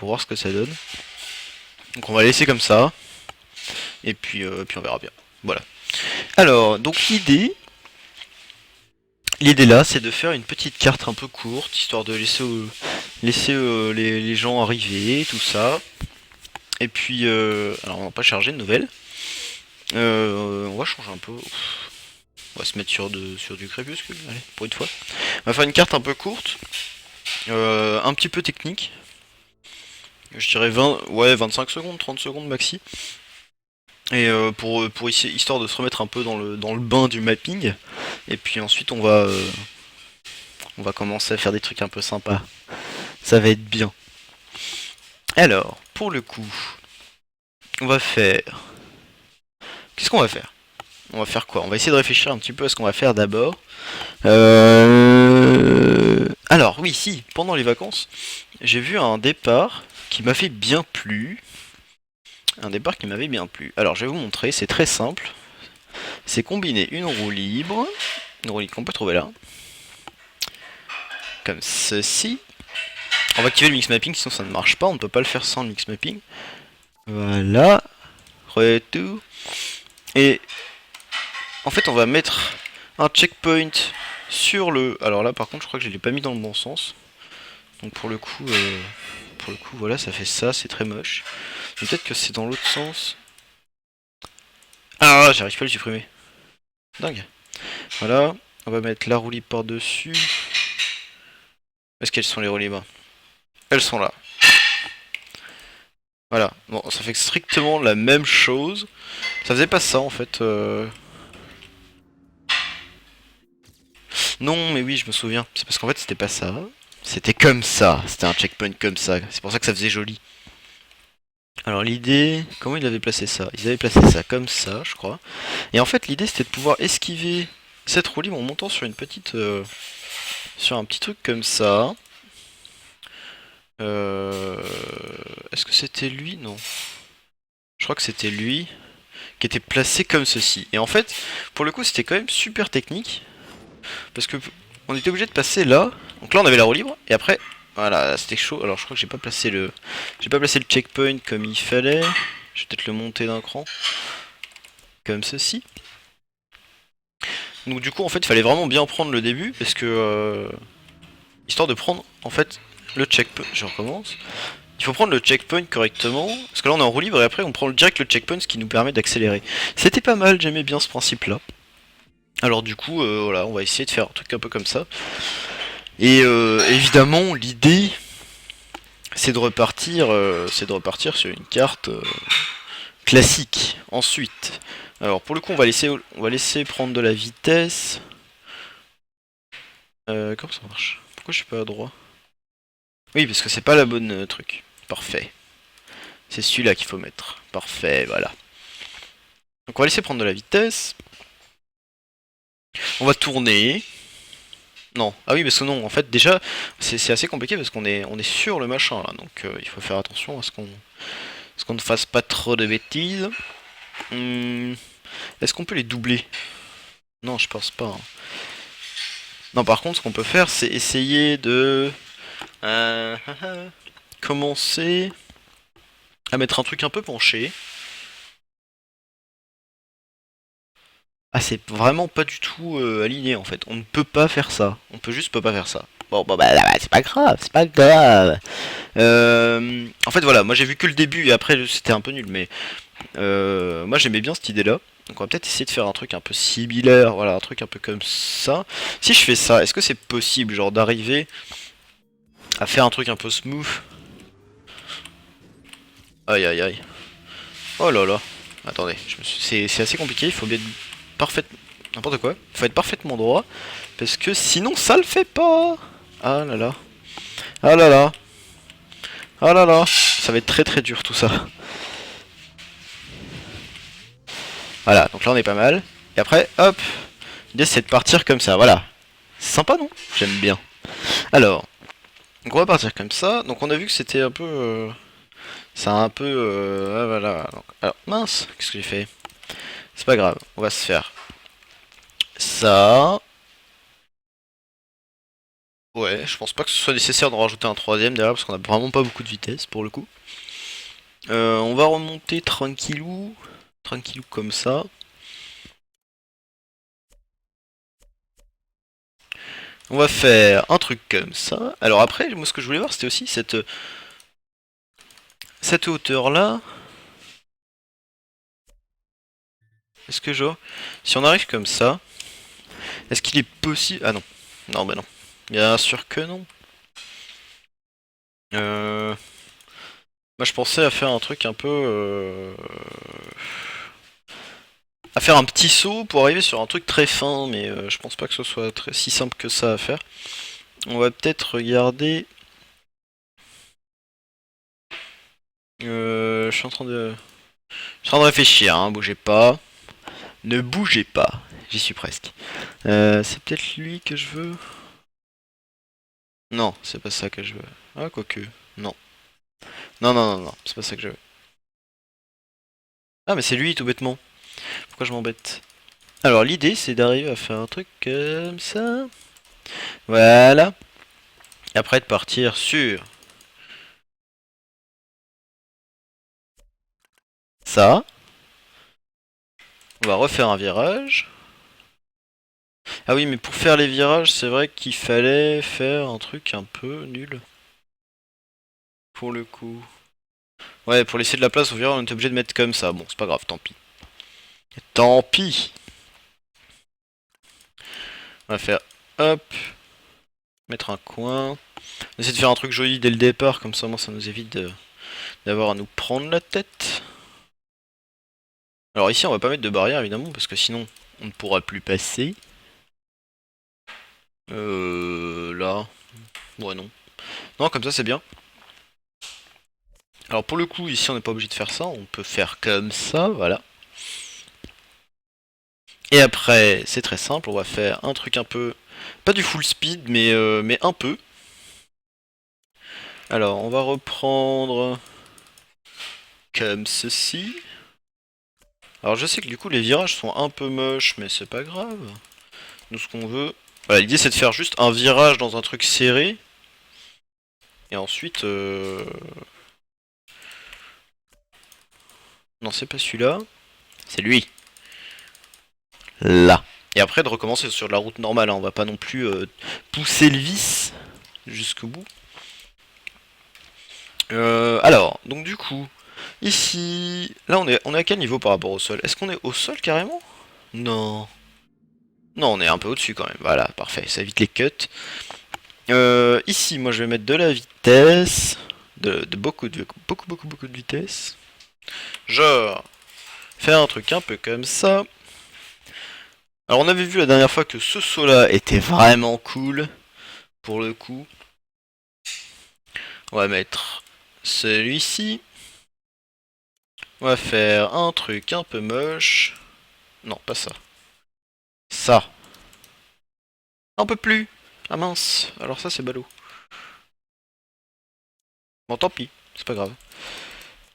pour voir ce que ça donne. Donc on va laisser comme ça. Et puis on verra bien. Voilà. Alors, donc l'idée là, c'est de faire une petite carte un peu courte, histoire de laisser les gens arriver, tout ça. Et puis, alors on va pas charger de nouvelles. On va changer un peu. On va se mettre sur du crépuscule, allez, pour une fois. On va faire une carte un peu courte, un petit peu technique. Je dirais 25 secondes, 30 secondes maxi. Et pour histoire de se remettre un peu dans le bain du mapping. Et puis ensuite on va commencer à faire des trucs un peu sympas. Ça va être bien. Alors, pour le coup, on va faire... Qu'est-ce qu'on va faire? On va faire quoi? On va essayer de réfléchir un petit peu à ce qu'on va faire d'abord. Alors, oui, si, pendant les vacances, j'ai vu un départ qui m'avait bien plu. Un départ qui m'avait bien plu. Alors, je vais vous montrer, c'est très simple. C'est combiner une roue libre qu'on peut trouver là, comme ceci. On va activer le mix mapping, sinon ça ne marche pas, on ne peut pas le faire sans le mix mapping. Voilà, retour. Et en fait, on va mettre un checkpoint sur le... Alors là, par contre, je crois que je l'ai pas mis dans le bon sens. Donc pour le coup, voilà, ça fait ça, c'est très moche. Mais peut-être que c'est dans l'autre sens. Ah, j'arrive pas à le supprimer. Dingue. Voilà, on va mettre la roue libre par-dessus. Est-ce qu'elles sont les roues libres? Elles sont là. Voilà, bon, ça fait strictement la même chose. Ça faisait pas ça en fait. Non, mais oui, je me souviens. C'est parce qu'en fait, c'était pas ça. C'était comme ça. C'était un checkpoint comme ça. C'est pour ça que ça faisait joli. Alors l'idée, comment ils avaient placé ça? Ils avaient placé ça comme ça, je crois. Et en fait, l'idée c'était de pouvoir esquiver cette roue libre en montant sur une petite, sur un petit truc comme ça. Est-ce que c'était lui? Non. Je crois que c'était lui qui était placé comme ceci. Et en fait, pour le coup, c'était quand même super technique. Parce que on était obligé de passer là. Donc là, on avait la roue libre. Et après, voilà, c'était chaud. Alors je crois que j'ai pas placé le checkpoint comme il fallait. Je vais peut-être le monter d'un cran. Comme ceci. Donc du coup, en fait, il fallait vraiment bien prendre le début. Parce que... histoire de prendre, en fait, le checkpoint... Je recommence. Il faut prendre le checkpoint correctement. Parce que là, on est en roue libre. Et après, on prend direct le checkpoint, ce qui nous permet d'accélérer. C'était pas mal, j'aimais bien ce principe-là. Alors du coup, voilà, on va essayer de faire un truc un peu comme ça. Et évidemment, l'idée, c'est de repartir sur une carte classique. Ensuite, alors pour le coup, on va laisser prendre de la vitesse. Comment ça marche? Pourquoi je suis pas à droit? Oui, parce que c'est pas la bonne truc. Parfait. C'est celui-là qu'il faut mettre. Parfait, voilà. Donc on va laisser prendre de la vitesse. On va tourner. Non. Ah oui, parce que non, en fait, déjà, c'est assez compliqué parce on est sur le machin là. Donc il faut faire attention à ce qu'on ne fasse pas trop de bêtises. Est-ce qu'on peut les doubler? Non, je pense pas, hein. Non, par contre, ce qu'on peut faire, c'est essayer de commencer à mettre un truc un peu penché. Ah, c'est vraiment pas du tout aligné en fait. On ne peut pas faire ça. On peut juste pas faire ça. Bon, bah, c'est pas grave, c'est pas grave. En fait, voilà, moi j'ai vu que le début et après c'était un peu nul, mais moi j'aimais bien cette idée-là. Donc on va peut-être essayer de faire un truc un peu similaire, voilà, un truc un peu comme ça. Si je fais ça, est-ce que c'est possible, genre, d'arriver à faire un truc un peu smooth? Aïe aïe aïe. Oh là là. Attendez, c'est assez compliqué, il faut bien être parfait... N'importe quoi. Il faut être parfaitement droit, parce que sinon ça le fait pas. Ah là là. Ah là là. Ah là là. Ça va être très très dur tout ça. Voilà, donc là on est pas mal. Et après, hop. L'idée c'est de partir comme ça, voilà. C'est sympa non? J'aime bien. Alors, donc on va partir comme ça. Donc on a vu que c'était un peu... c'est un peu... ah, voilà. Donc, alors, mince, qu'est-ce que j'ai fait? C'est pas grave, on va se faire ça. Ouais, je pense pas que ce soit nécessaire d'en rajouter un troisième derrière parce qu'on a vraiment pas beaucoup de vitesse pour le coup. On va remonter tranquillou, tranquillou comme ça. On va faire un truc comme ça. Alors après, moi ce que je voulais voir c'était aussi cette hauteur là. Est-ce que genre, si on arrive comme ça, est-ce qu'il est possible... Ah non, non bah non. Bien sûr que non. Moi je pensais à faire un truc un peu... à faire un petit saut pour arriver sur un truc très fin, mais je pense pas que ce soit si simple que ça à faire. On va peut-être regarder... je suis en train de... Je suis en train de réfléchir, hein, bougez pas. Ne bougez pas. J'y suis presque. C'est peut-être lui que je veux. Non, c'est pas ça que je veux. Ah, quoique. Non. Non, non, non, non, c'est pas ça que je veux. Ah, mais c'est lui, tout bêtement. Pourquoi je m'embête? Alors, l'idée, c'est d'arriver à faire un truc comme ça. Voilà. Et après, de partir sur ça. On va refaire un virage. Ah oui, mais pour faire les virages, c'est vrai qu'il fallait faire un truc un peu nul. Pour le coup. Ouais, pour laisser de la place au virage, on est obligé de mettre comme ça. Bon, c'est pas grave, tant pis. Tant pis. On va faire hop, mettre un coin. On essaie de faire un truc joli dès le départ, comme ça, moi, ça nous évite d'avoir à nous prendre la tête. Alors ici, on va pas mettre de barrière, évidemment, parce que sinon, on ne pourra plus passer. Là. Ouais, non. Non, comme ça, c'est bien. Alors pour le coup, ici, on n'est pas obligé de faire ça. On peut faire comme ça, voilà. Et après, c'est très simple, on va faire un truc un peu... Pas du full speed, mais un peu. Alors, on va reprendre comme ceci. Alors, je sais que du coup, les virages sont un peu moches, mais c'est pas grave. Nous, ce qu'on veut... Voilà, l'idée, c'est de faire juste un virage dans un truc serré. Et ensuite... Non, c'est pas celui-là. C'est lui. Là. Et après, de recommencer sur la route normale. Hein. On va pas non plus pousser le vis jusqu'au bout. Alors, donc du coup, ici, là on est à quel niveau par rapport au sol? Est-ce qu'on est au sol carrément? Non. Non, on est un peu au-dessus quand même. Voilà, parfait, ça évite les cuts. Ici, moi je vais mettre de la vitesse, de beaucoup de vitesse. Genre, faire un truc un peu comme ça. Alors on avait vu la dernière fois que ce saut là était vraiment cool, pour le coup. On va mettre celui-ci. On va faire un truc un peu moche. Non, pas ça. Ça. Un peu plus. Ah mince. Alors ça c'est ballot. Bon tant pis. C'est pas grave.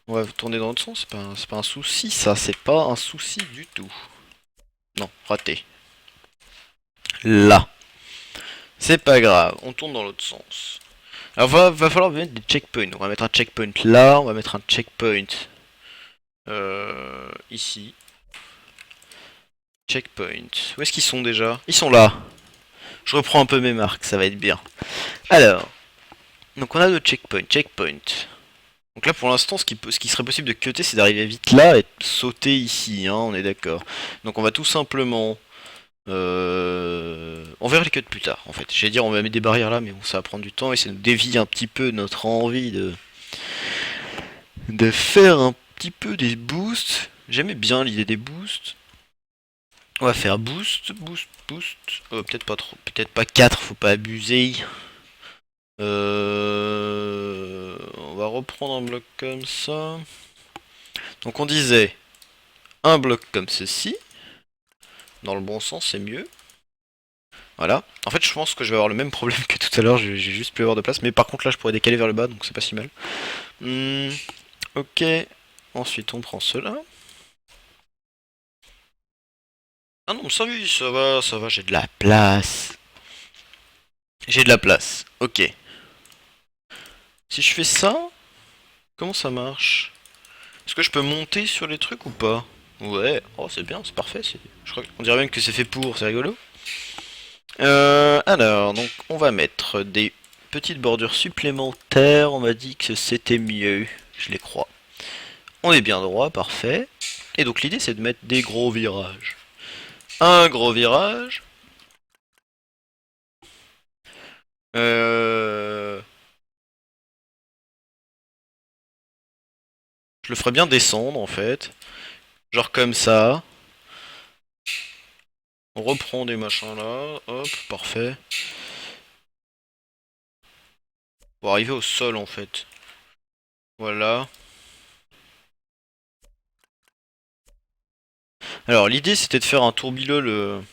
On va tourner dans l'autre sens. C'est pas un souci ça. C'est pas un souci du tout. Non, raté. Là. C'est pas grave. On tourne dans l'autre sens. Alors va falloir mettre des checkpoints. On va mettre un checkpoint là. On va mettre un checkpoint ici. Checkpoint. Où est-ce qu'ils sont déjà? Ils sont là. Je reprends un peu mes marques. Ça va être bien. Alors. Donc on a deux checkpoints. Checkpoint. Donc là pour l'instant ce qui serait possible de cutter c'est d'arriver vite là et de sauter ici, hein, on est d'accord. Donc on va tout simplement... On verra les cuts plus tard en fait. J'allais dire on va mettre des barrières là mais bon ça va prendre du temps et ça nous dévie un petit peu notre envie de faire un petit peu des boosts. J'aimais bien l'idée des boosts. On va faire boost, boost, boost. Peut-être pas trop, peut-être pas 4, faut pas abuser. On va reprendre un bloc comme ça. Donc on disait un bloc comme ceci. Dans le bon sens, c'est mieux. Voilà. En fait, je pense que je vais avoir le même problème que tout à l'heure. J'ai juste plus avoir de place. Mais par contre, là, je pourrais décaler vers le bas, donc c'est pas si mal. Ok. Ensuite, on prend cela. Ah non, ça oui, ça va, j'ai de la place. J'ai de la place. Ok. Si je fais ça, comment ça marche? Est-ce que je peux monter sur les trucs ou pas? Ouais, oh c'est bien, c'est parfait. Je crois qu'on dirait même que c'est fait pour, c'est rigolo. Alors, donc on va mettre des petites bordures supplémentaires. On m'a dit que c'était mieux, je les crois. On est bien droit, parfait. Et donc l'idée c'est de mettre des gros virages. Un gros virage. Euh... Je le ferais bien descendre en fait. Genre comme ça. On reprend des machins là. Hop, parfait. Pour arriver au sol en fait. Voilà. Alors l'idée c'était de faire un tourbillon,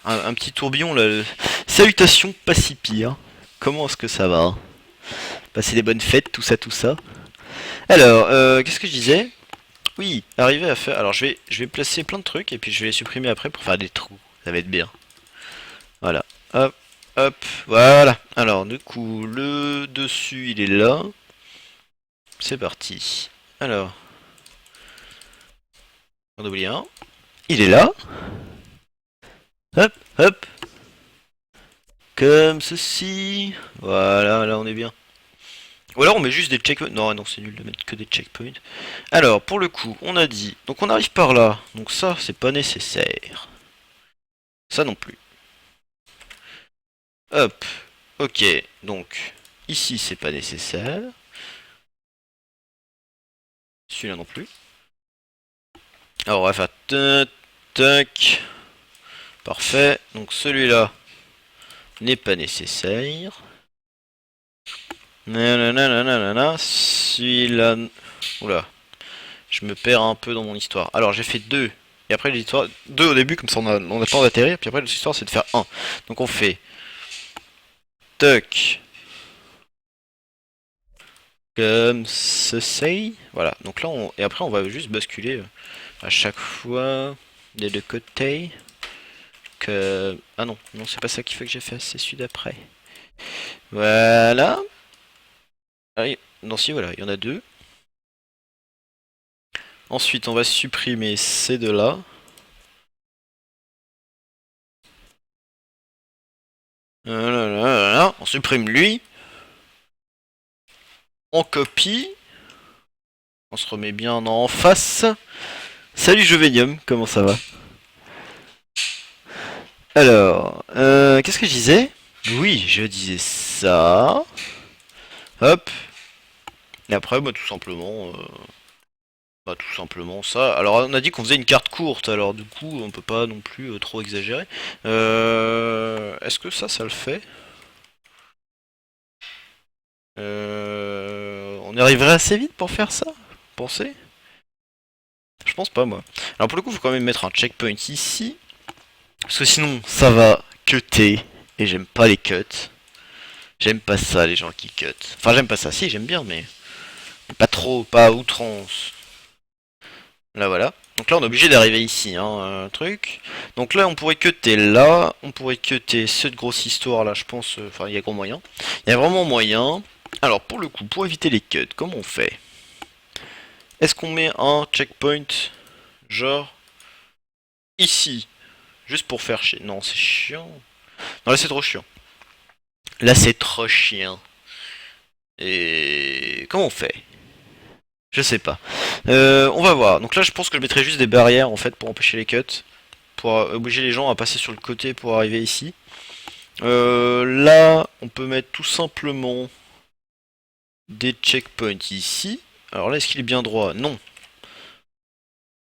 un petit tourbillon là. Salutations pas si pire. Comment est-ce que ça va? Passer des bonnes fêtes, tout ça, tout ça. Alors, qu'est-ce que je disais? Oui, arriver à faire. Alors je vais placer plein de trucs et puis je vais les supprimer après pour faire des trous. Ça va être bien. Voilà. Hop, hop, voilà. Alors du coup, le dessus il est là. C'est parti. Alors, on oublie un. Il est là. Hop, hop. Comme ceci. Voilà, là on est bien. Ou alors on met juste des checkpoints. Non, non, c'est nul de mettre que des checkpoints. Alors, pour le coup, on a dit. Donc on arrive par là. Donc ça, c'est pas nécessaire. Ça non plus. Hop. Ok. Donc, ici, c'est pas nécessaire. Celui-là non plus. Alors, on va faire tac, tac. Parfait. Donc celui-là n'est pas nécessaire. Nanana. Celui-là. Oula. Je me perds un peu dans mon histoire. Alors j'ai fait deux. Et après l'histoire. Deux au début, comme ça on a pas d'atterrir. Puis après l'histoire c'est de faire un. Donc on fait. Tuck. Comme ceci. Voilà. Donc là on. Et après on va juste basculer à chaque fois des deux côtés. Que. Ah non, non c'est pas ça qu'il faut que j'ai fait, c'est celui d'après. Voilà. Ah, non si voilà, il y en a deux. Ensuite on va supprimer ces deux-là. On supprime lui. On copie. On se remet bien en face. Salut Jovenium, comment ça va? Alors, qu'est-ce que je disais? Oui, je disais ça. Hop. Et après, tout simplement ça. Alors, on a dit qu'on faisait une carte courte, alors du coup, on peut pas non plus trop exagérer. Est-ce que ça le fait? On y arriverait assez vite pour faire ça? Pensez? Je pense pas, moi. Alors, pour le coup, faut quand même mettre un checkpoint ici. Parce que sinon, ça va cutter. Et j'aime pas les cuts. J'aime pas ça, les gens qui cut. Enfin, j'aime pas ça. Si, j'aime bien, mais pas trop, pas à outrance. Là, voilà. Donc là, on est obligé d'arriver ici, hein, truc. Donc là, on pourrait cutter là. On pourrait cutter cette grosse histoire là, je pense. Enfin, il y a gros moyen. Il y a vraiment moyen. Alors, pour le coup, pour éviter les cuts, comment on fait? Est-ce qu'on met un checkpoint, genre, ici? Juste pour faire chier. Non, c'est chiant. Non, là, c'est trop chiant. Là, c'est trop chiant. Et comment on fait? Je sais pas. On va voir. Donc là, je pense que je mettrai juste des barrières en fait pour empêcher les cuts, pour obliger les gens à passer sur le côté pour arriver ici. Là, on peut mettre tout simplement des checkpoints ici. Alors là, est-ce qu'il est bien droit? Non.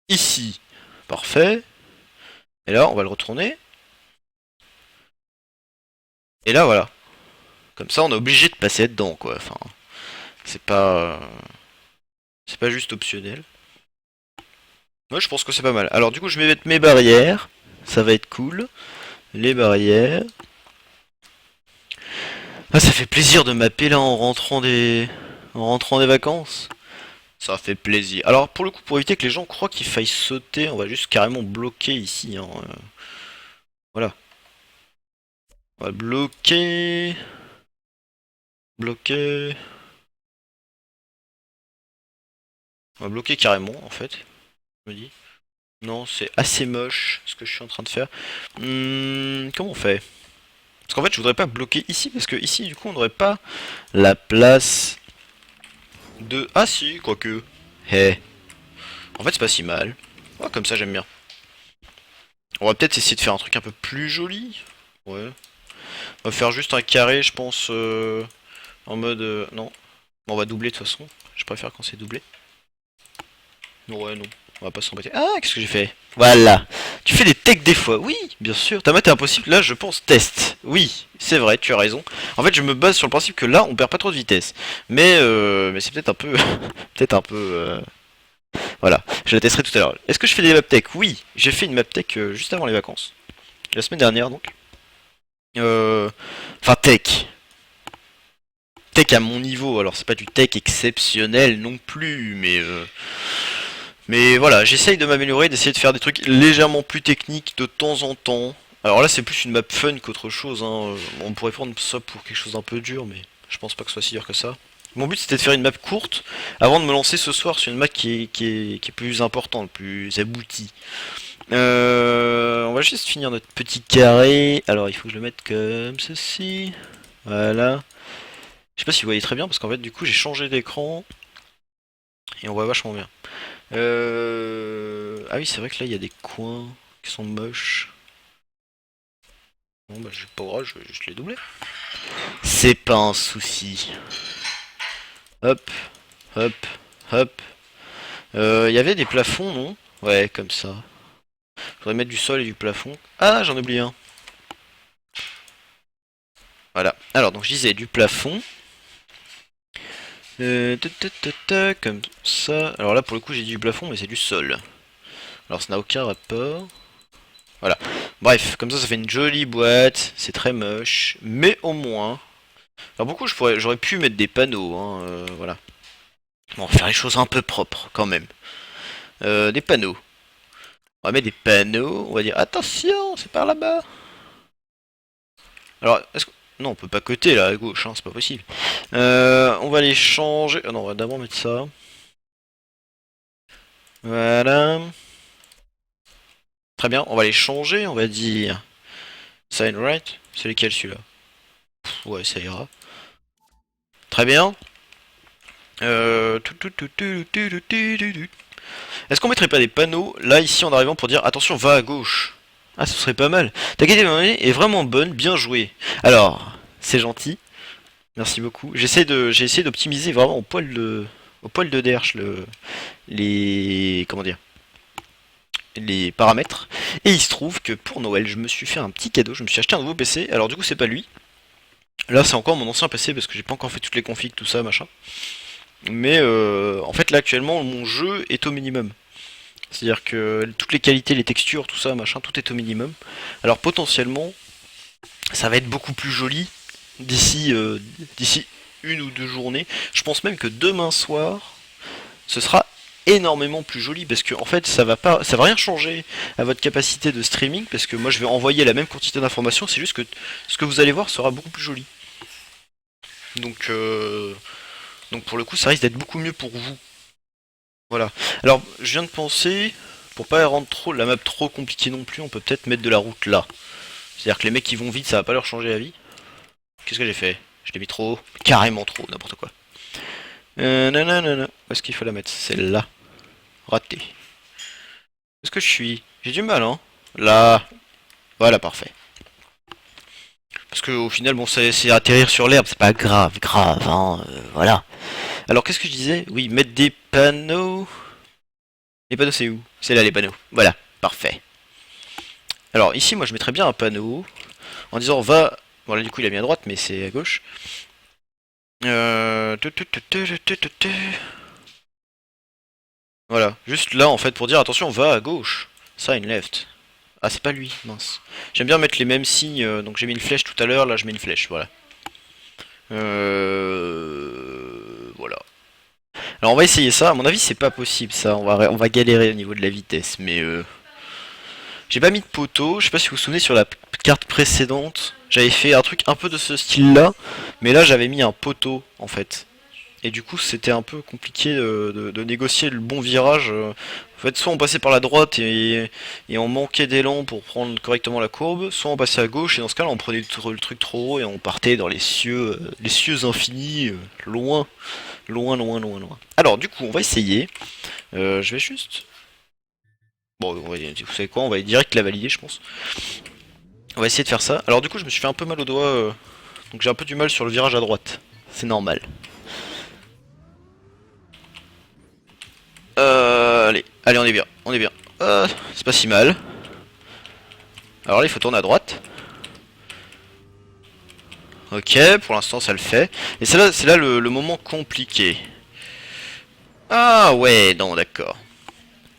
Ici, parfait. Et là, on va le retourner. Et là, voilà. Comme ça, on est obligé de passer dedans, quoi. Enfin, c'est pas, c'est pas juste optionnel. Moi, je pense que c'est pas mal. Alors, du coup, je vais mettre mes barrières. Ça va être cool. Les barrières. Ah, ça fait plaisir de mapper là en rentrant des vacances. Ça fait plaisir. Alors, pour le coup, pour éviter que les gens croient qu'il faille sauter, on va juste carrément bloquer ici, hein. Voilà. On va bloquer. Bloquer. On va bloquer carrément en fait. Je me dis. Non, c'est assez moche ce que je suis en train de faire. Comment on fait? Parce qu'en fait, je voudrais pas bloquer ici, parce que ici, du coup, on n'aurait pas la place de... Ah si, quoique. Hé. En fait, c'est pas si mal. Ouais, comme ça, j'aime bien. On va peut-être essayer de faire un truc un peu plus joli. Ouais. On va faire juste un carré, je pense, en mode... non. Bon, on va doubler de toute façon. Je préfère quand c'est doublé. Ouais, non. On va pas s'embêter. Ah, qu'est-ce que j'ai fait? Voilà. Tu fais des techs des fois. Oui, bien sûr. Ta maths est impossible. Là, je pense test. Oui, c'est vrai, tu as raison. En fait, je me base sur le principe que là, on perd pas trop de vitesse. Mais c'est peut-être un peu... peut-être un peu... voilà. Je la testerai tout à l'heure. Est-ce que je fais des map tech? Oui, j'ai fait une map tech juste avant les vacances. La semaine dernière, donc. Enfin, tech. Tech à mon niveau. Alors, c'est pas du tech exceptionnel non plus, mais voilà, j'essaye de m'améliorer, d'essayer de faire des trucs légèrement plus techniques de temps en temps. Alors là, c'est plus une map fun qu'autre chose, hein. On pourrait prendre ça pour quelque chose d'un peu dur, mais je pense pas que ce soit si dur que ça. Mon but, c'était de faire une map courte avant de me lancer ce soir sur une map qui est plus importante, plus aboutie. On va juste finir notre petit carré. Alors, il faut que je le mette comme ceci. Voilà. Je sais pas si vous voyez très bien, parce qu'en fait, du coup, j'ai changé d'écran. Et on voit vachement bien. Ah oui, c'est vrai que là, il y a des coins qui sont moches. Bon, bah, j'ai pas grave, je l'ai doublé. C'est pas un souci. Hop, hop, hop. Il y avait des plafonds, non? Ouais, comme ça. Faudrait mettre du sol et du plafond. Ah, j'en ai oublié un. Voilà. Alors, donc je disais du plafond. Comme ça. Alors là, pour le coup, j'ai dit du plafond, mais c'est du sol. Alors, ça n'a aucun rapport. Voilà. Bref, comme ça fait une jolie boîte. C'est très moche. Mais au moins... Alors beaucoup, j'aurais pu mettre des panneaux, hein, voilà. Bon, on va faire les choses un peu propres, quand même. Des panneaux. On va mettre des panneaux, on va dire, attention, c'est par là-bas. Alors, est-ce que... Non, on peut pas coter, là, à gauche, hein, c'est pas possible. On va les changer... Ah non, on va d'abord mettre ça. Voilà. Très bien, on va les changer, on va dire... Sign right. C'est lequel, celui-là? Ouais, ça ira. Très bien. Est-ce qu'on mettrait pas des panneaux là ici en arrivant pour dire attention va à gauche? Ah ce serait pas mal. Ta qualité de monnaie est vraiment bonne, bien joué. Alors, c'est gentil, merci beaucoup. J'ai essayé d'optimiser vraiment au poil de derche les comment dire les paramètres. Et il se trouve que pour Noël je me suis fait un petit cadeau, je me suis acheté un nouveau PC. Alors du coup c'est pas lui. Là c'est encore mon ancien PC parce que j'ai pas encore fait toutes les configs, tout ça machin. Mais en fait là actuellement mon jeu est au minimum. C'est-à-dire que toutes les qualités, les textures, tout ça, machin, tout est au minimum. Alors potentiellement, ça va être beaucoup plus joli d'ici une ou deux journées. Je pense même que demain soir, ce sera énormément plus joli parce que en fait ça va rien changer à votre capacité de streaming parce que moi je vais envoyer la même quantité d'informations, c'est juste que ce que vous allez voir sera beaucoup plus joli. Donc donc pour le coup ça risque d'être beaucoup mieux pour vous. Voilà. Alors je viens de penser, pour pas rendre trop la map trop compliquée non plus, on peut peut-être mettre de la route là. C'est-à-dire que les mecs qui vont vite, ça va pas leur changer la vie. Qu'est-ce que j'ai fait? Je l'ai mis trop haut, carrément trop, haut, n'importe quoi. Nanana. Où est-ce qu'il faut la mettre? Celle-là. Raté. Où est-ce que je suis? J'ai du mal, hein. Là. Voilà, parfait. Parce que au final, bon, c'est atterrir sur l'herbe, c'est pas grave, grave, hein. Voilà. Alors, qu'est-ce que je disais? Oui, mettre des panneaux. Les panneaux, c'est où? C'est là, les panneaux. Voilà, parfait. Alors, ici, moi, je mettrais bien un panneau en disant va. Bon, là, du coup, il a mis à droite, mais c'est à gauche. Euh... Voilà, juste là en fait pour dire attention, va à gauche. Sign left. Ah, c'est pas lui, mince. J'aime bien mettre les mêmes signes, donc j'ai mis une flèche tout à l'heure, là je mets une flèche, voilà. Voilà. Alors on va essayer ça, à mon avis c'est pas possible ça, on va galérer au niveau de la vitesse, J'ai pas mis de poteau, je sais pas si vous vous souvenez sur la carte précédente, j'avais fait un truc un peu de ce style là, mais là j'avais mis un poteau en fait. Et du coup c'était un peu compliqué de négocier le bon virage. En fait soit on passait par la droite et on manquait d'élan pour prendre correctement la courbe, soit on passait à gauche et dans ce cas là on prenait le truc trop haut et on partait dans les cieux infinis, loin, loin, loin, loin, loin. Alors du coup on va essayer. Je vais juste... Bon, vous savez quoi, on va direct la valider, je pense. On va essayer de faire ça. Alors du coup, je me suis fait un peu mal au doigt, donc j'ai un peu du mal sur le virage à droite. C'est normal. Allez, on est bien, on est bien. C'est pas si mal. Alors là, il faut tourner à droite. Ok, pour l'instant, ça le fait. Et c'est là le moment compliqué. Ah ouais, non, d'accord.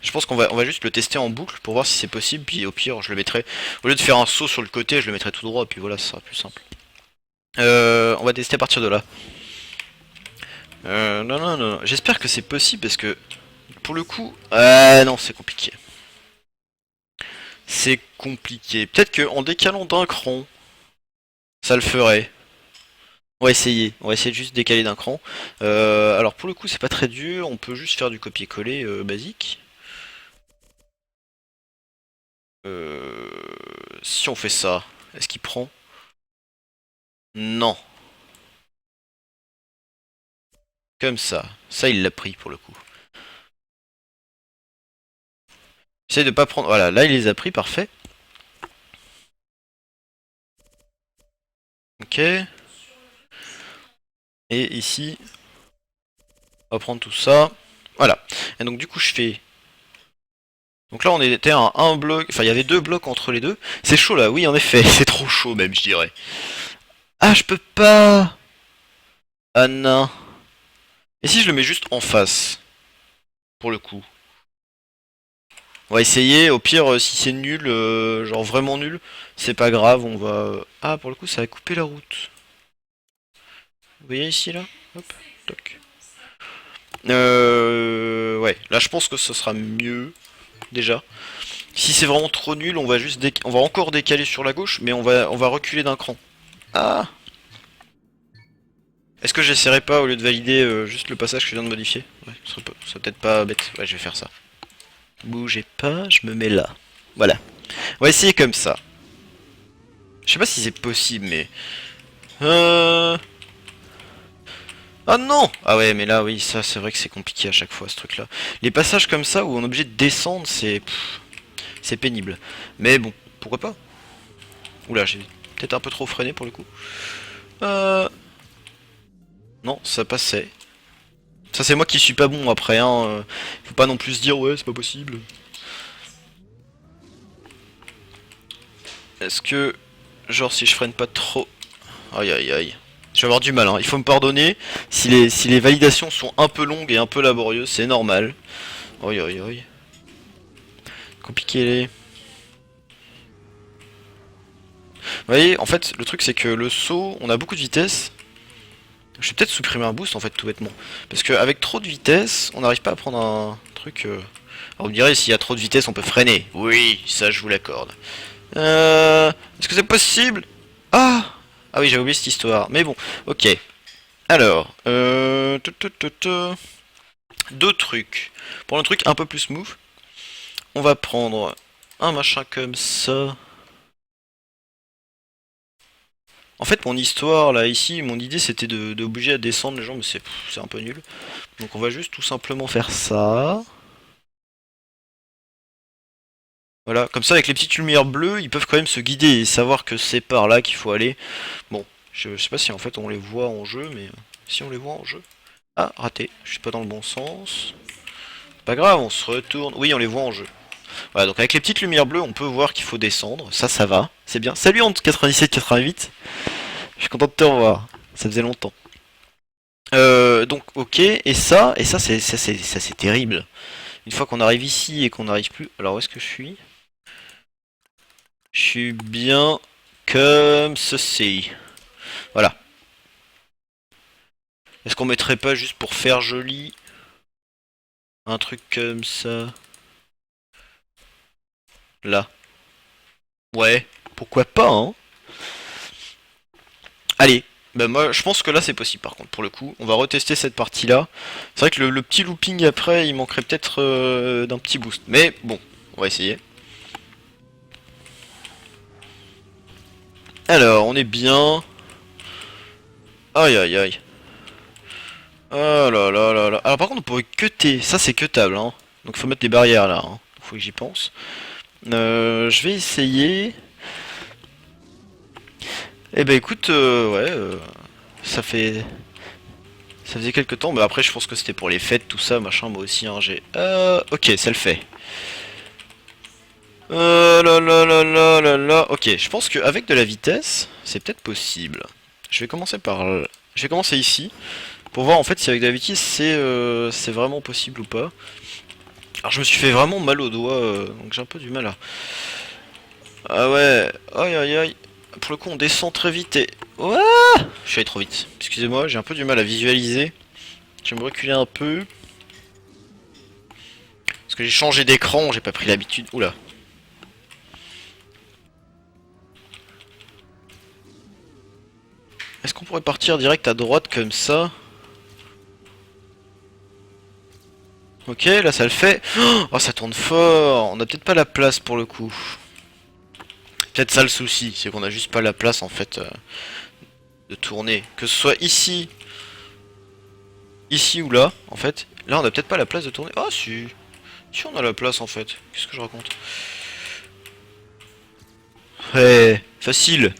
Je pense on va juste le tester en boucle pour voir si c'est possible, puis au pire, je le mettrai... Au lieu de faire un saut sur le côté, je le mettrai tout droit, puis voilà, ça sera plus simple. On va tester à partir de là. Non, non, non. J'espère que c'est possible parce que pour le coup, non, c'est compliqué. C'est compliqué. Peut-être qu'en décalant d'un cran, ça le ferait. On va essayer. On va essayer de juste décaler d'un cran. Alors pour le coup, c'est pas très dur. On peut juste faire du copier-coller basique. Si on fait ça, est-ce qu'il prend? Non. Comme ça. Ça, il l'a pris pour le coup. Essaye de pas prendre. Voilà, là il les a pris, parfait. Ok. Et ici, on va prendre tout ça. Voilà. Et donc du coup, je fais. Donc là, on était à un bloc. Enfin, il y avait deux blocs entre les deux. C'est chaud là, oui, en effet. C'est trop chaud même, je dirais. Ah, je peux pas. Ah non. Et si je le mets juste en face, pour le coup? On va essayer. Au pire, si c'est nul, genre vraiment nul, c'est pas grave. On va. Ah, pour le coup, ça a coupé la route. Vous voyez ici là? Hop, toc. Ouais, là je pense que ce sera mieux déjà. Si c'est vraiment trop nul, on va juste on va encore décaler sur la gauche, mais on va reculer d'un cran. Ah. Est-ce que j'essaierai pas au lieu de valider juste le passage que je viens de modifier? Ouais, ce serait peut-être pas bête. Ouais, je vais faire ça. Bougez pas, je me mets là. Voilà. On va essayer comme ça. Je sais pas si c'est possible, mais... Ah non! Ah ouais, mais là, oui, ça, c'est vrai que c'est compliqué à chaque fois, ce truc-là. Les passages comme ça, où on est obligé de descendre, c'est pénible. Mais bon, pourquoi pas? Oula, j'ai peut-être un peu trop freiné pour le coup. Euh... Non, ça passait. Ça, c'est moi qui suis pas bon après, hein. Faut pas non plus se dire, ouais, c'est pas possible. Est-ce que... Genre, si je freine pas trop... Aïe, aïe, aïe. Je vais avoir du mal, hein. Il faut me pardonner. Si les validations sont un peu longues et un peu laborieuses, c'est normal. Aïe, aïe, aïe. Compliqué les... Vous voyez, en fait, le truc c'est que le saut, on a beaucoup de vitesse. Je vais peut-être supprimer un boost en fait, tout bêtement. Parce qu'avec trop de vitesse, on n'arrive pas à prendre un truc... Alors vous me direz, s'il y a trop de vitesse, on peut freiner. Oui, ça je vous l'accorde. Est-ce que c'est possible? Ah! Ah oui, j'ai oublié cette histoire. Mais bon, ok. Alors, deux trucs. Pour un truc un peu plus smooth, on va prendre un machin comme ça. En fait, mon histoire, là, ici, mon idée, c'était de obliger à descendre les gens, mais c'est un peu nul. Donc on va juste tout simplement faire ça. Voilà, comme ça, avec les petites lumières bleues, ils peuvent quand même se guider et savoir que c'est par là qu'il faut aller. Bon, je sais pas si en fait on les voit en jeu, mais si on les voit en jeu... Ah, raté, je suis pas dans le bon sens. Pas grave, on se retourne. Oui, on les voit en jeu. Voilà, donc avec les petites lumières bleues, on peut voir qu'il faut descendre. Ça va, c'est bien. Salut entre 97-88. Je suis content de te revoir. Ça faisait longtemps. Donc ok, et ça c'est terrible. Une fois qu'on arrive ici et qu'on n'arrive plus... Alors où est-ce que je suis? Je suis bien comme ceci. Voilà. Est-ce qu'on mettrait pas juste pour faire joli un truc comme ça? Là. Ouais, pourquoi pas, hein. Allez, bah moi je pense que là c'est possible par contre pour le coup. On va retester cette partie là. C'est vrai que le petit looping après il manquerait peut-être d'un petit boost. Mais bon, on va essayer. Alors on est bien. Aïe aïe aïe. Oh là là là là. Alors par contre on pourrait cutter, ça c'est cuttable hein. Donc faut mettre des barrières là, hein. Faut que j'y pense. Je vais essayer. Eh ben écoute, ouais, ça faisait quelques temps, mais après je pense que c'était pour les fêtes, tout ça, machin, moi aussi, hein, j'ai... ok, ça le fait. Là là là là là là. Ok, je pense qu'avec de la vitesse, c'est peut-être possible. Je vais commencer par... Je vais commencer ici, pour voir en fait si avec de la vitesse c'est vraiment possible ou pas. Alors je me suis fait vraiment mal au doigt, donc j'ai un peu du mal à... Ah ouais, aïe aïe aïe. Pour le coup on descend très vite et... Ouah, je suis allé trop vite. Excusez-moi, j'ai un peu du mal à visualiser. Je vais me reculer un peu. Parce que j'ai changé d'écran, j'ai pas pris l'habitude. Oula. Est-ce qu'on pourrait partir direct à droite comme ça? Ok, là ça le fait. Oh, ça tourne fort. On a peut-être pas la place pour le coup. Peut-être ça le souci, c'est qu'on a juste pas la place en fait de tourner. Que ce soit ici ou là, en fait. Là on a peut-être pas la place de tourner. Ah si, si on a la place en fait. Qu'est-ce que je raconte? Ouais, facile.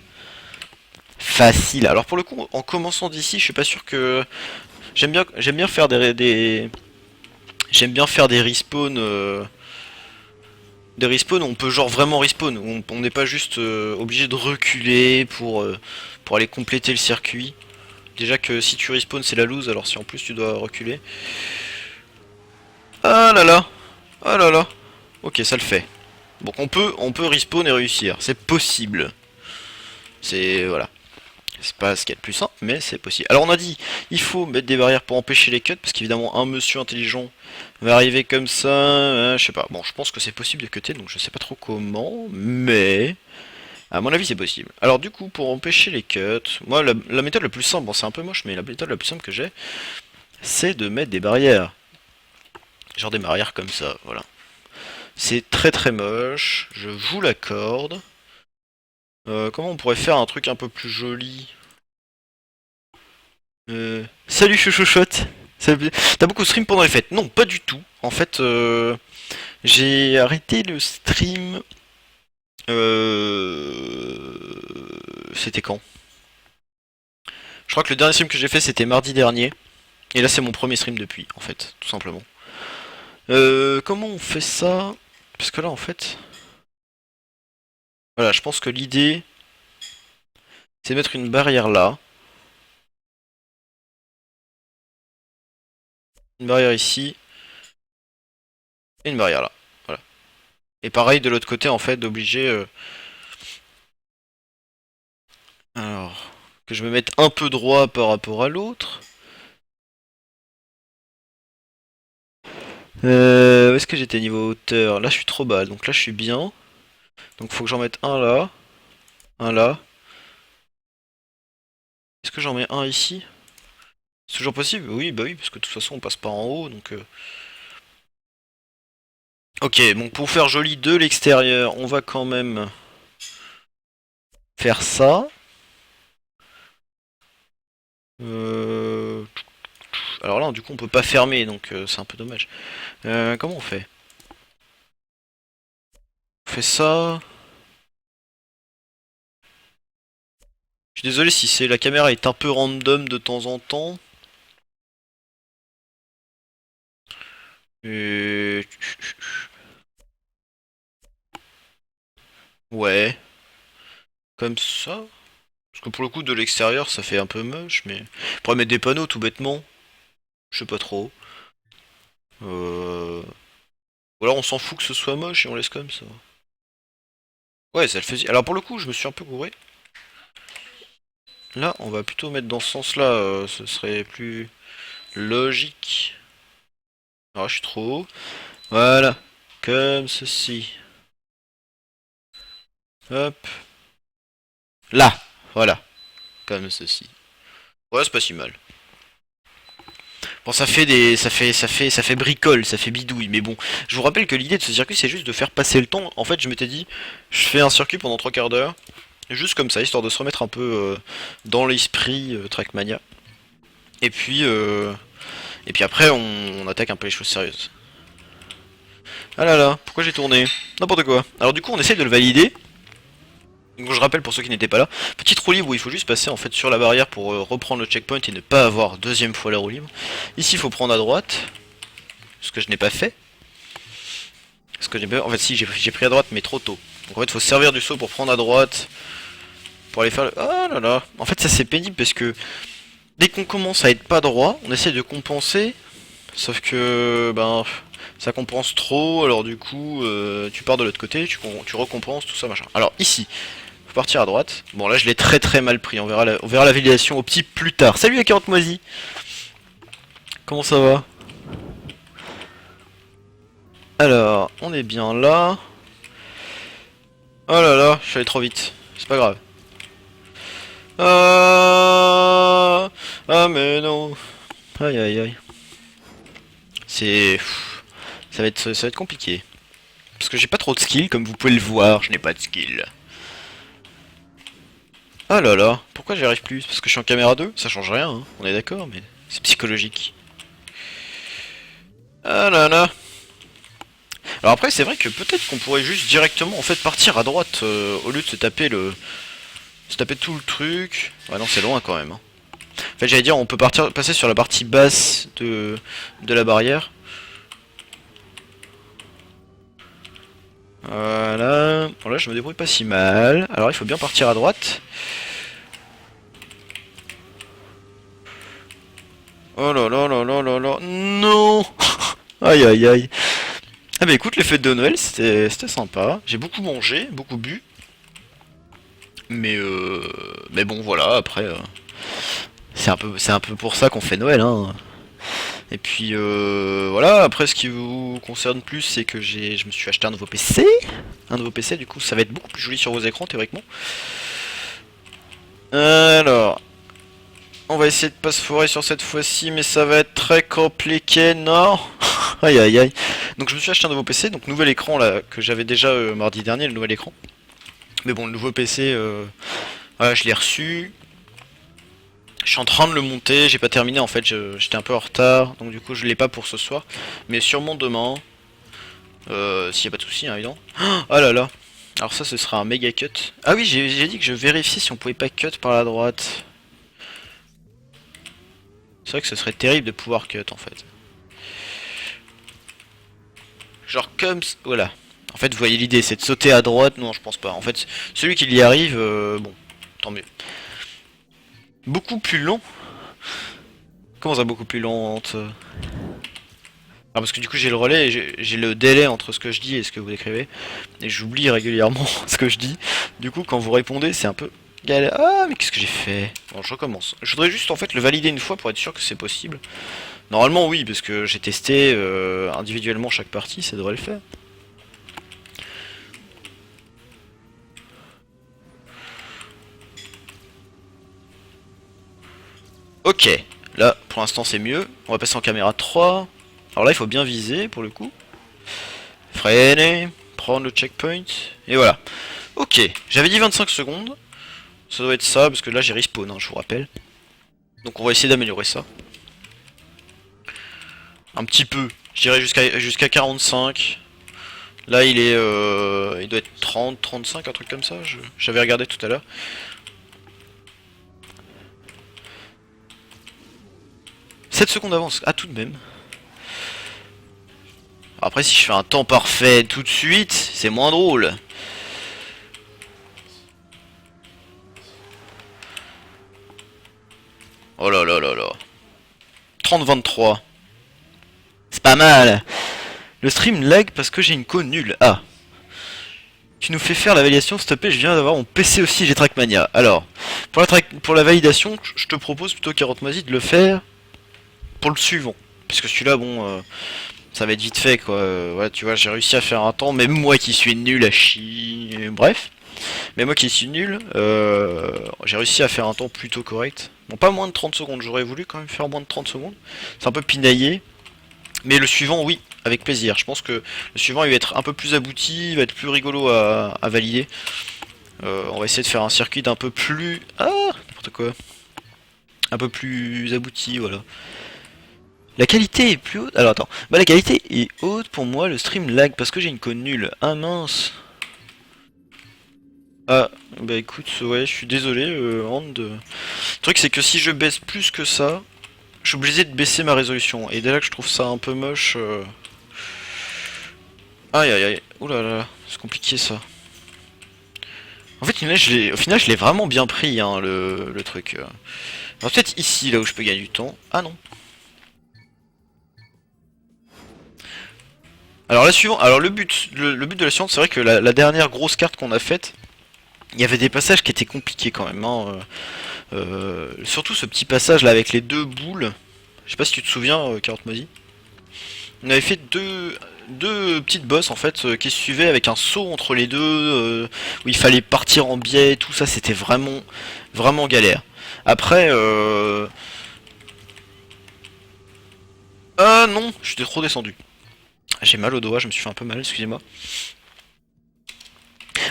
Facile. Alors pour le coup, en commençant d'ici, je suis pas sûr que... j'aime bien faire j'aime bien faire des respawns. Des respawns où on peut genre vraiment respawn. Où on n'est pas juste obligé de reculer pour aller compléter le circuit. Déjà que si tu respawn c'est la lose, alors si en plus tu dois reculer. Ah là là. Ah là là. Ok, ça le fait. Donc on peut respawn et réussir. C'est possible. C'est... Voilà. C'est pas ce qu'il y a de plus simple, mais c'est possible. Alors on a dit, il faut mettre des barrières pour empêcher les cuts, parce qu'évidemment un monsieur intelligent va arriver comme ça, je sais pas. Bon, je pense que c'est possible de cutter, donc je sais pas trop comment, mais à mon avis c'est possible. Alors du coup, pour empêcher les cuts, moi la méthode la plus simple, bon c'est un peu moche, mais la méthode la plus simple que j'ai, c'est de mettre des barrières. Genre des barrières comme ça, voilà. C'est très très moche, je vous l'accorde. Comment on pourrait faire un truc un peu plus joli? Salut chouchouchotte. T'as beaucoup stream pendant les fêtes? Non, pas du tout. En fait, j'ai arrêté le stream. C'était quand? Je crois que le dernier stream que j'ai fait c'était mardi dernier. Et là c'est mon premier stream depuis, en fait, tout simplement. Comment on fait ça? Parce que là en fait... Voilà, je pense que l'idée c'est de mettre une barrière là. Une barrière ici. Et une barrière là. Voilà. Et pareil de l'autre côté en fait, d'obliger... Alors... Que je me mette un peu droit par rapport à l'autre. Où est-ce que j'étais niveau hauteur? Là je suis trop bas, donc là je suis bien. Donc faut que j'en mette un là, un là. Est-ce que j'en mets un ici? C'est toujours possible? Oui, bah oui, parce que de toute façon on passe pas en haut, donc... Ok, donc pour faire joli de l'extérieur, on va quand même faire ça. Euh... Alors là, du coup, on peut pas fermer, donc c'est un peu dommage. Comment on fait? On fait ça. Je suis désolé si c'est la caméra est un peu random de temps en temps. Et... Ouais, comme ça. Parce que pour le coup, de l'extérieur, ça fait un peu moche, mais... On pourrait mettre des panneaux tout bêtement. Je sais pas trop. Ou alors on s'en fout que ce soit moche et on laisse comme ça. Ouais, ça le faisait. Alors pour le coup, je me suis un peu gouré. Là, on va plutôt mettre dans ce sens-là, ce serait plus logique. Alors je suis trop haut. Voilà, comme ceci. Hop. Là. Voilà. Comme ceci. Ouais, c'est pas si mal. Bon, ça fait des, ça fait bricole, ça fait bidouille, mais bon. Je vous rappelle que l'idée de ce circuit, c'est juste de faire passer le temps. En fait, je m'étais dit, je fais un circuit pendant 3 quarts d'heure, juste comme ça, histoire de se remettre un peu dans l'esprit Trackmania. Et puis, après, on attaque un peu les choses sérieuses. Ah là là, pourquoi j'ai tourné? N'importe quoi. Alors du coup, on essaye de le valider. Donc je rappelle pour ceux qui n'étaient pas là, petite roue libre où il faut juste passer en fait sur la barrière pour reprendre le checkpoint et ne pas avoir deuxième fois la roue libre. Ici il faut prendre à droite, ce que je n'ai pas fait. Parce que j'ai pas... En fait si j'ai pris à droite mais trop tôt. Donc en fait il faut se servir du saut pour prendre à droite. Pour aller faire le... Ah là là. En fait ça c'est pénible parce que dès qu'on commence à être pas droit, on essaie de compenser. Sauf que ben ça compense trop, alors du coup tu pars de l'autre côté, tu recompenses, tout ça machin. Alors ici, faut partir à droite. Bon là je l'ai très mal pris, on verra la validation au petit plus tard. Salut la carotte moisie. Comment ça va? Alors, on est bien là. Oh là là, je suis allé trop vite. C'est pas grave. Ah mais non. Aïe aïe aïe. C'est... ça va être compliqué. Parce que j'ai pas trop de skill, comme vous pouvez le voir, je n'ai pas de skill. Ah là là, pourquoi j'y arrive plus? Parce que je suis en caméra 2, ça change rien, hein. On est d'accord, mais c'est psychologique. Ah là là. Alors après, c'est vrai que peut-être qu'on pourrait juste directement en fait partir à droite au lieu de se taper tout le truc. Ouais non, c'est loin quand même, hein. En fait, j'allais dire, on peut passer sur la partie basse de la barrière. Voilà. Bon là, je me débrouille pas si mal. Alors il faut bien partir à droite. Oh là là là là là là. Non. Aïe aïe aïe. Ah bah écoute, les fêtes de Noël, c'était sympa. J'ai beaucoup mangé, beaucoup bu. Mais bon, voilà, après, c'est un peu pour ça qu'on fait Noël, hein. Et puis, voilà, après, ce qui vous concerne plus, c'est que je me suis acheté un nouveau PC. Un nouveau PC, du coup, ça va être beaucoup plus joli sur vos écrans, théoriquement. Alors, on va essayer de pas se foirer sur cette fois-ci, mais ça va être très compliqué, non? Aïe aïe aïe. Donc je me suis acheté un nouveau PC, donc nouvel écran là que j'avais déjà mardi dernier, le nouvel écran. Mais bon, le nouveau PC, voilà, je l'ai reçu. Je suis en train de le monter, j'ai pas terminé en fait, j'étais un peu en retard, donc du coup je l'ai pas pour ce soir. Mais sûrement demain, s'il y a pas de soucis, hein, évidemment. Oh là là. Alors ça, ce sera un méga cut. Ah oui, j'ai dit que je vérifiais si on pouvait pas cut par la droite. C'est vrai que ce serait terrible de pouvoir cut en fait. Genre comme... Voilà. En fait, vous voyez l'idée, c'est de sauter à droite. Non, je pense pas. En fait, celui qui y arrive, bon, tant mieux. Beaucoup plus long. Comment ça, beaucoup plus lente? Ah, parce que du coup, j'ai le relais, et j'ai le délai entre ce que je dis et ce que vous écrivez. Et j'oublie régulièrement ce que je dis. Du coup, quand vous répondez, c'est un peu galère. Ah, mais qu'est-ce que j'ai fait? Bon, je recommence. Je voudrais juste en fait le valider une fois pour être sûr que c'est possible. Normalement, oui, parce que j'ai testé individuellement chaque partie, ça devrait le faire. Ok, là pour l'instant c'est mieux. On va passer en caméra 3. Alors là il faut bien viser pour le coup. Freiner, prendre le checkpoint. Et voilà. Ok, j'avais dit 25 secondes. Ça doit être ça parce que là j'ai respawn, hein, je vous rappelle. Donc on va essayer d'améliorer ça. Un petit peu. Je dirais jusqu'à 45. Là il doit être 30, 35, un truc comme ça. J'avais regardé tout à l'heure. « 7 secondes d'avance, ah tout de même. Après si je fais un temps parfait tout de suite, c'est moins drôle. Oh là là là là. 30-23. C'est pas mal. Le stream lag parce que j'ai une co nulle. Ah. Tu nous fais faire la validation, s'il te plaît, je viens d'avoir mon PC aussi, j'ai Trackmania. Alors, pour la validation, je te propose plutôt Carotte Moisie de le faire pour le suivant. Parce que celui-là, bon, ça va être vite fait quoi. Ouais, tu vois, j'ai réussi à faire un temps, même moi qui suis nul à chier. Bref. Mais moi qui suis nul, j'ai réussi à faire un temps plutôt correct. Bon, pas moins de 30 secondes, j'aurais voulu quand même faire moins de 30 secondes. C'est un peu pinaillé. Mais le suivant, oui, avec plaisir. Je pense que le suivant, il va être un peu plus abouti, il va être plus rigolo à valider. On va essayer de faire un circuit d'un peu plus... Ah, n'importe quoi. Un peu plus abouti, voilà. La qualité est plus haute. Alors attends, bah la qualité est haute pour moi, le stream lag parce que j'ai une code nulle. Ah mince. Ah, bah écoute, ouais, je suis désolé, Hand. Le truc c'est que si je baisse plus que ça, je suis obligé de baisser ma résolution. Et dès là que je trouve ça un peu moche... Aïe aïe aïe, oulala, c'est compliqué ça. En fait, au final, je l'ai vraiment bien pris, hein, le truc. Alors peut-être ici, là où je peux gagner du temps. Ah non. Alors la suivante, alors le but de la suivante, c'est vrai que la dernière grosse carte qu'on a faite, il y avait des passages qui étaient compliqués quand même, hein. Surtout ce petit passage là avec les deux boules. Je sais pas si tu te souviens, Carotte Moisi. On avait fait deux petites bosses en fait qui se suivaient avec un saut entre les deux, où il fallait partir en biais, tout ça, c'était vraiment galère. Après, ah non, je suis trop descendu. J'ai mal au doigt, je me suis fait un peu mal, excusez-moi.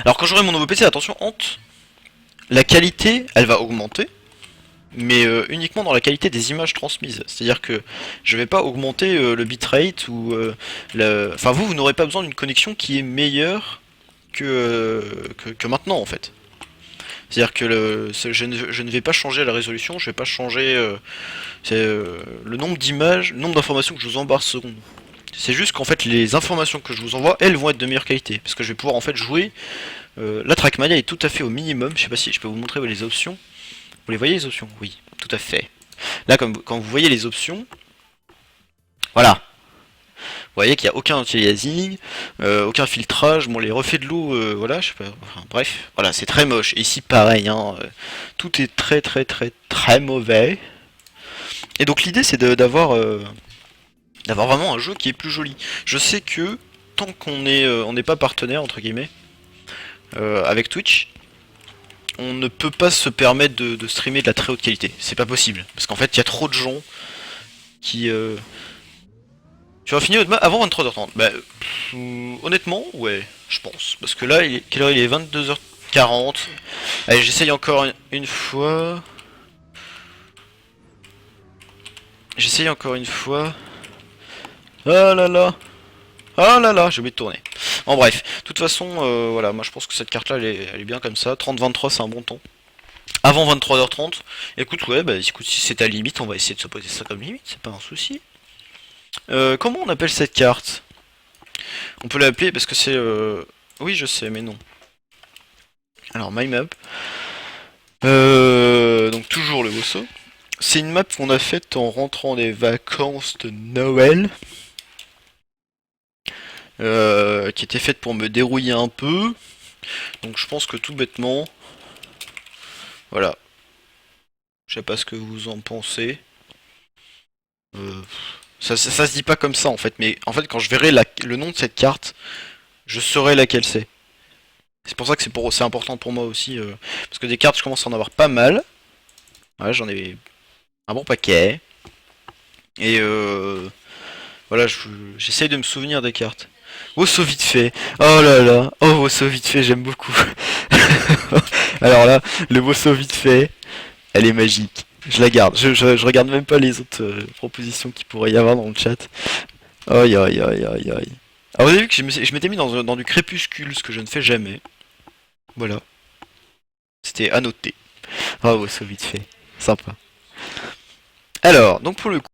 Alors quand j'aurai mon nouveau PC, attention, Hante, la qualité, elle va augmenter, mais uniquement dans la qualité des images transmises. C'est-à-dire que je vais pas augmenter le bitrate ou enfin vous n'aurez pas besoin d'une connexion qui est meilleure que maintenant en fait. C'est-à-dire que je ne vais pas changer la résolution, je vais pas changer le nombre d'images, le nombre d'informations que je vous envoie par seconde. C'est juste qu'en fait les informations que je vous envoie, elles vont être de meilleure qualité, parce que je vais pouvoir en fait jouer. La Trackmania est tout à fait au minimum. Je sais pas si je peux vous montrer les options. Vous les voyez les options? Oui, tout à fait. Là, quand vous voyez les options, voilà. Vous voyez qu'il n'y a aucun anti-aliasing, aucun filtrage. Bon, les reflets de l'eau, voilà, je sais pas. Enfin, bref, voilà, c'est très moche. Et ici, pareil, hein, tout est très mauvais. Et donc l'idée, c'est d'avoir vraiment un jeu qui est plus joli. Je sais que tant qu'on est, on n'est pas partenaire entre guillemets avec Twitch, on ne peut pas se permettre de streamer de la très haute qualité. C'est pas possible. Parce qu'en fait, il y a trop de gens qui... Tu vas finir avant 23h30. Bah, honnêtement, ouais, je pense. Parce que là, quelle heure il est? 22h40. Allez, j'essaye encore une fois. J'essaye encore une fois. Ah là là. Ah là là, j'ai oublié de tourner. Bon bref, de toute façon, voilà, moi je pense que cette carte là elle est bien comme ça. 30-23 c'est un bon temps. Avant 23h30, écoute, ouais, bah écoute, si c'est ta limite, on va essayer de se poser ça comme limite, c'est pas un souci. Comment on appelle cette carte? On peut l'appeler parce que c'est... Oui, je sais, mais non. Alors, my map. Donc, toujours le Bosso. C'est une map qu'on a faite en rentrant des vacances de Noël. Qui était faite pour me dérouiller un peu. Donc, je pense que tout bêtement... Voilà. Je sais pas ce que vous en pensez. Euh, ça se dit pas comme ça en fait, mais en fait quand je verrai le nom de cette carte, je saurai laquelle c'est. C'est pour ça que c'est important pour moi aussi, parce que des cartes je commence à en avoir pas mal. Ouais, j'en ai un bon paquet. Et voilà, j'essaye de me souvenir des cartes. Wosso vite fait. Oh là là. Oh Wosso vite fait, j'aime beaucoup. Alors là, le Wosso vite fait, elle est magique. Je la garde. Je regarde même pas les autres propositions qu'il pourrait y avoir dans le chat. Aïe aïe aïe aïe aïe. Alors vous avez vu que je m'étais mis dans du crépuscule, ce que je ne fais jamais. Voilà. C'était à noter. Ah ouais, ça vite fait. Sympa. Alors, donc pour le coup.